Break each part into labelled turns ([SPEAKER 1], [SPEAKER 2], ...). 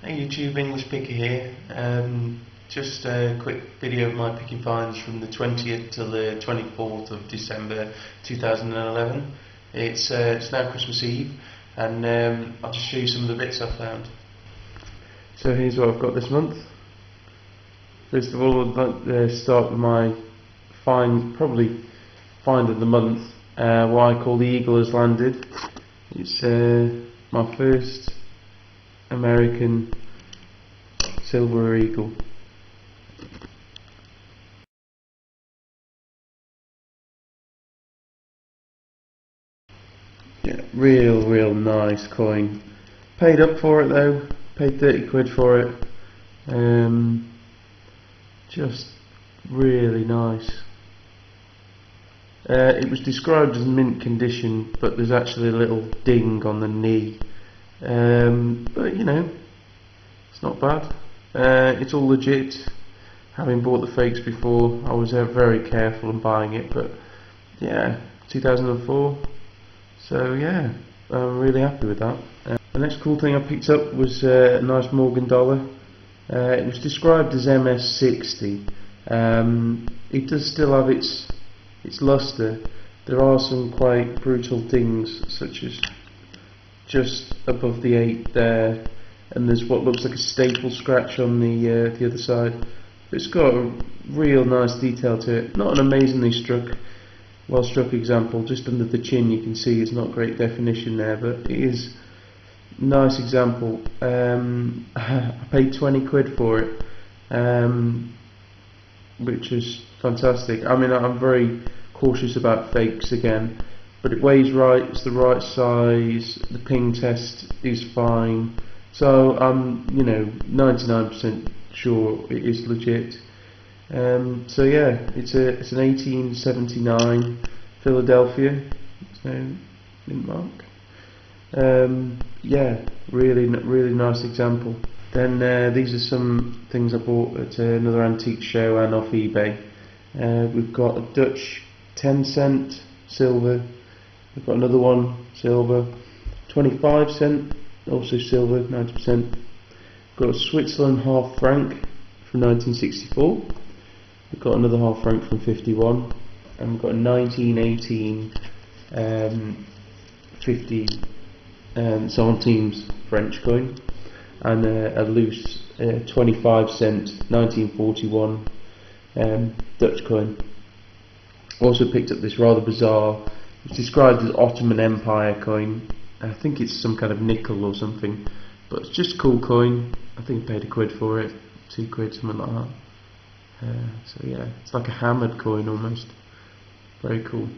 [SPEAKER 1] Hey YouTube, English Picker here. Just a quick video of my picking finds from the 20th till the 24th of December 2011. It's now Christmas Eve, and I'll just show you some of the bits I found. So here's what I've got this month. First of all, I'd like to start with my probably find of the month, what I call the Eagle Has Landed. It's my first American silver eagle. Yeah, real nice coin. Paid up for it though, paid 30 quid for it. Just really nice. It was described as mint condition, but there's actually a little ding on the knee. But you know, it's not bad. It's all legit. Having bought the fakes before, I was very careful in buying it, but yeah, 2004. So yeah, I'm really happy with that. The next cool thing I picked up was a nice Morgan dollar. It was described as MS60. It does still have its luster. There are some quite brutal dings, such as just above the 8 there, and there's what looks like a staple scratch on the other side. But it's got a real nice detail to it. Not an amazingly well struck example. Just under the chin you can see it's not great definition there, but it is a nice example. I paid 20 quid for it, which is fantastic. I mean, I'm very cautious about fakes again, but it weighs right, it's the right size, the ping test is fine, so I'm 99% sure it is legit. So yeah, it's an 1879 Philadelphia, so mint mark. Yeah, really nice example. Then these are some things I bought at another antique show and off eBay. We've got a Dutch 10-cent silver. We've got another one silver, 25-cent, also silver, 90%. We've got a Switzerland half franc from 1964. We've got another half franc from 51, and we've got a 1918 50 centimes French coin, and a loose 25-cent 1941 Dutch coin. Also picked up this rather bizarre, it's described as Ottoman Empire coin. I think it's some kind of nickel or something, but it's just a cool coin. I think I paid a quid for it, 2 quid, something like that. So yeah, it's like a hammered coin almost. Very cool.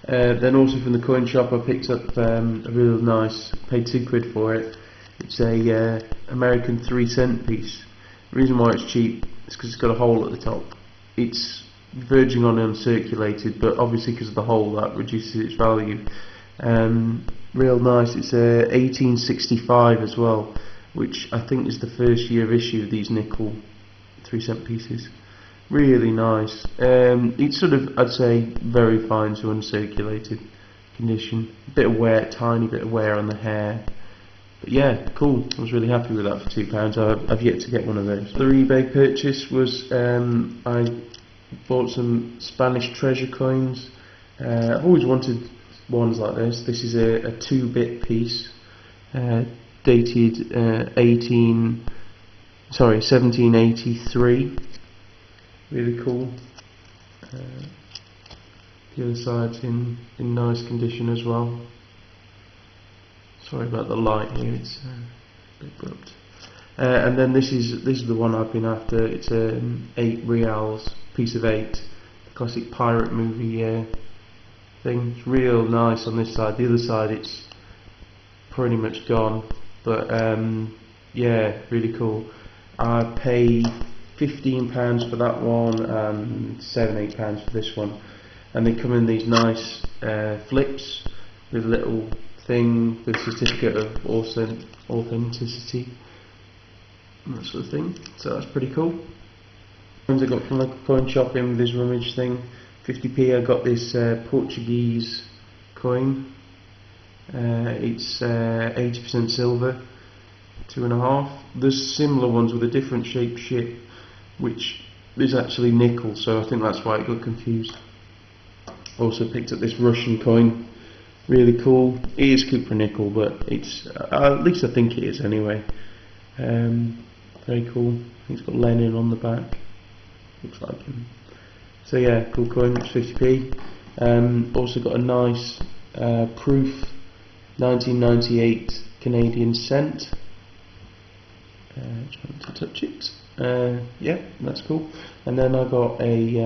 [SPEAKER 1] Then also from the coin shop I picked up a real nice, paid 2 quid for it. It's a American 3-cent piece. The reason why it's cheap is because it's got a hole at the top. It's verging on uncirculated, but obviously because of the hole that reduces its value. Real nice. It's 1865 as well, which I think is the first year of issue of these nickel 3-cent pieces. Really nice. It's sort of, I'd say, very fine to uncirculated condition. A bit of wear, tiny bit of wear on the hair. But yeah, cool. I was really happy with that for £2. I've yet to get one of those. The eBay purchase was I bought some Spanish treasure coins. I've always wanted ones like this. This is a 2-bit piece, dated 1783. Really cool. The other side's in nice condition as well. Sorry about the light here, it's a bit abrupt. And then this is the one I've been after. It's 8 reals, piece of 8, the classic pirate movie thing. It's real nice on this side. The other side it's pretty much gone, but yeah, really cool. I paid £15 for that one and £7-8 for this one, and they come in these nice flips with a little thing with certificate of authenticity and that sort of thing, so that's pretty cool. Ones I got from the coin shop in with this rummage thing, 50p. I got this Portuguese coin. It's 80% silver. 2.5. There's similar ones with a different shaped ship, which is actually nickel, so I think that's why it got confused. Also picked up this Russian coin, really cool. It is cupronickel, but it's at least I think it is anyway. Very cool. I think it's got Lenin on the back. Looks like him. So yeah, cool coin. It's 50p. Also got a nice proof 1998 Canadian cent. Trying to touch it. Yeah, that's cool. And then I got a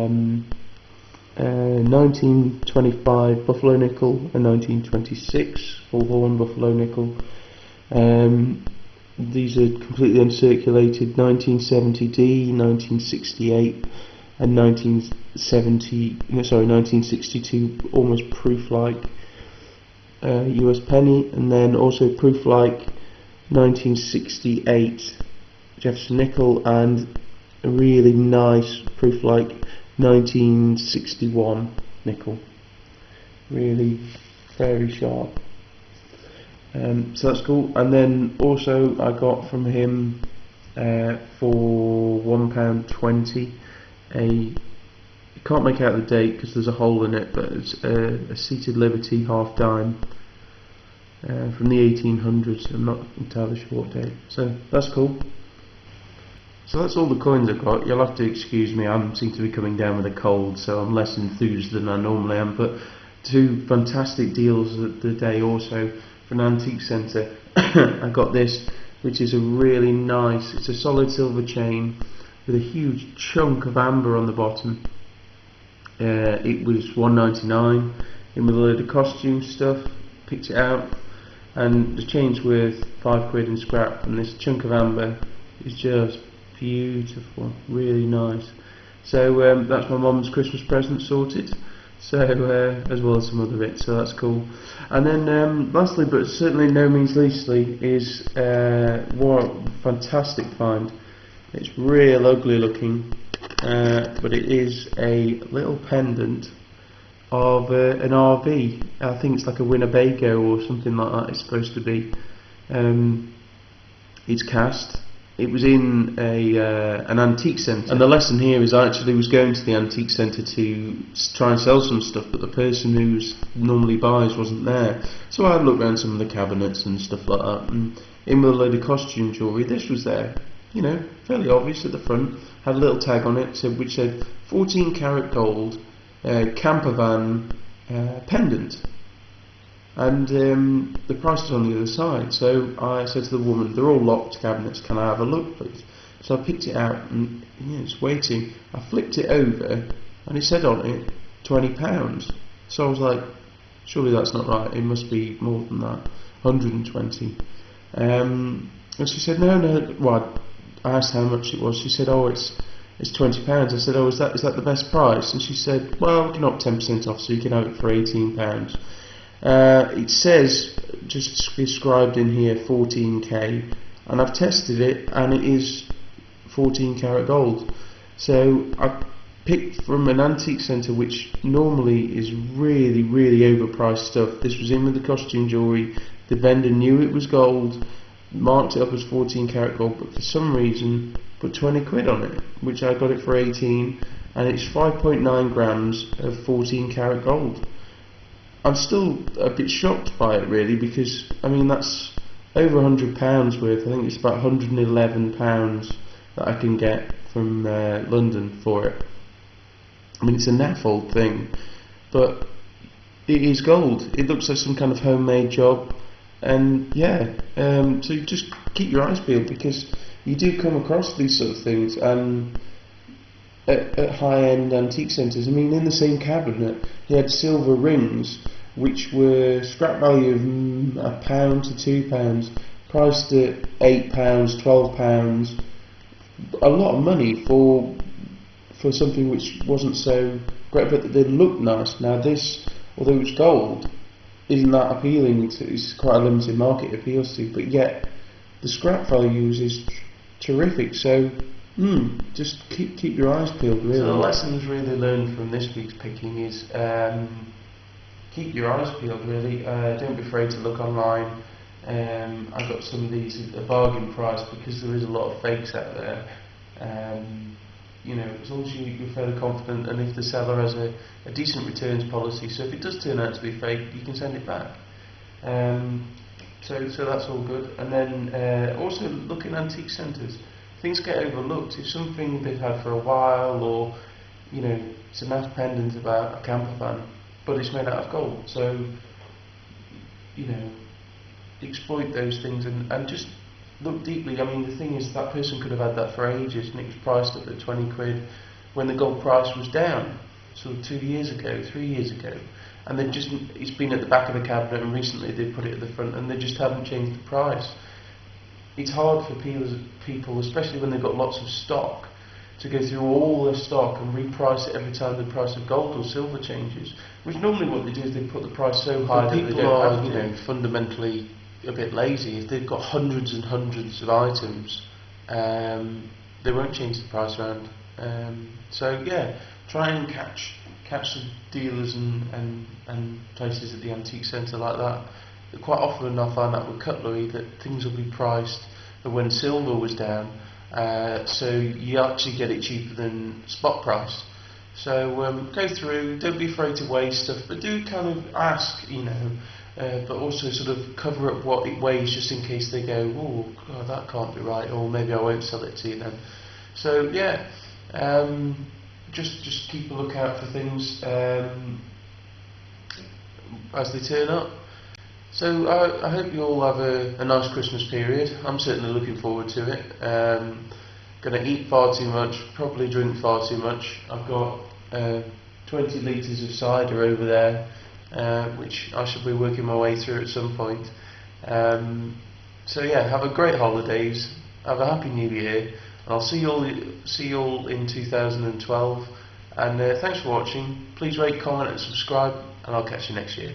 [SPEAKER 1] 1925 Buffalo nickel, a 1926 full horn Buffalo nickel. These are completely uncirculated. 1970D, 1968, and 1962 almost proof-like US penny, and then also proof-like 1968 Jefferson nickel, and a really nice proof-like 1961 nickel. Really very sharp. So that's cool. And then also I got from him for £1.20 you can't make out the date because there's a hole in it, but it's a Seated Liberty half dime from the 1800s. I'm not entirely sure what date. So that's cool. So that's all the coins I've got. You'll have to excuse me, I seem to be coming down with a cold, so I'm less enthused than I normally am. But two fantastic deals of the day also for an antique centre. I got this, which is a really nice, it's a solid silver chain with a huge chunk of amber on the bottom. It was $1.99 in with a load of costume stuff. Picked it out, and the chain's worth £5 in scrap, and this chunk of amber is just beautiful, really nice. So that's my mum's Christmas present sorted. So as well as some other bits, so that's cool. And then lastly, but certainly no means leastly, is what a fantastic find. It's real ugly looking, but it is a little pendant of an RV. I think it's like a Winnebago or something like that. It's supposed to be. It's cast. It was in an antique centre, and the lesson here is I actually was going to the antique centre to try and sell some stuff, but the person who normally buys wasn't there. So I looked around some of the cabinets and stuff like that, and in with a load of costume jewellery. This was there, you know, fairly obvious at the front. Had a little tag on it which said 14 karat gold camper van pendant. And the price was on the other side, so I said to the woman, they're all locked cabinets, can I have a look please? So I picked it out, and yeah, it's waiting. I flipped it over and it said on it £20. So I was like, surely that's not right, it must be more than that, 120. And she said no, well, I asked how much it was. She said, oh, it's £20. I said, oh, is that the best price? And she said, well, we can knock 10% off, so you can have it for £18. It says, just described in here, 14k, and I've tested it, and it is 14 karat gold. So I picked from an antique centre which normally is really, really overpriced stuff. This was in with the costume jewellery. The vendor knew it was gold, marked it up as 14 karat gold, but for some reason put 20 quid on it, which I got it for 18, and it's 5.9 grams of 14 karat gold. I'm still a bit shocked by it really, because I mean that's over £100 worth. I think it's about £111 that I can get from London for it. I mean, it's a naff old thing, but it is gold. It looks like some kind of homemade job, and yeah, so you just keep your eyes peeled, because you do come across these sort of things and at high-end antique centres. I mean, in the same cabinet he had silver rings which were scrap value of £1 to £2, priced at £8, £12, a lot of money for something which wasn't so great, but they looked nice. Now this, although it's gold, isn't that appealing to, it's quite a limited market it appeals to, but yet the scrap values is terrific. So just keep your eyes peeled really. So the lessons really learned from this week's picking is keep your eyes peeled really. Don't be afraid to look online. I got some of these at a bargain price because there is a lot of fakes out there. You know, as long as you're fairly confident, and if the seller has a decent returns policy, so if it does turn out to be fake, you can send it back. So that's all good. And then also look in antique centres. Things get overlooked. If something they've had for a while, or you know, it's a nice pendant about a camper van, but it's made out of gold. So you know, exploit those things and just look deeply. I mean, the thing is, that person could have had that for ages, and it was priced up at 20 quid when the gold price was down, sort of 2 years ago, 3 years ago. And they've just, it's been at the back of the cabinet, and recently they put it at the front, and they just haven't changed the price. It's hard for people, especially when they've got lots of stock, to go through all their stock and reprice it every time the price of gold or silver changes. Which normally what they do is they put the price so high that people are, you know, fundamentally a bit lazy. If they've got hundreds and hundreds of items, they won't change the price around. So yeah, try and catch the dealers and places at the antique centre like that. Quite often I find that with cutlery, that things will be priced when silver was down, so you actually get it cheaper than spot price. So go through, don't be afraid to weigh stuff, but do kind of ask, you know, but also sort of cover up what it weighs, just in case they go, oh God, that can't be right, or maybe I won't sell it to you then. So yeah, just keep a lookout for things as they turn up. So I hope you all have a nice Christmas period. I'm certainly looking forward to it. Going to eat far too much, probably drink far too much. I've got 20 litres of cider over there, which I should be working my way through at some point. So yeah, have a great holidays, have a happy new year, and I'll see you all in 2012. And thanks for watching. Please rate, comment and subscribe, and I'll catch you next year.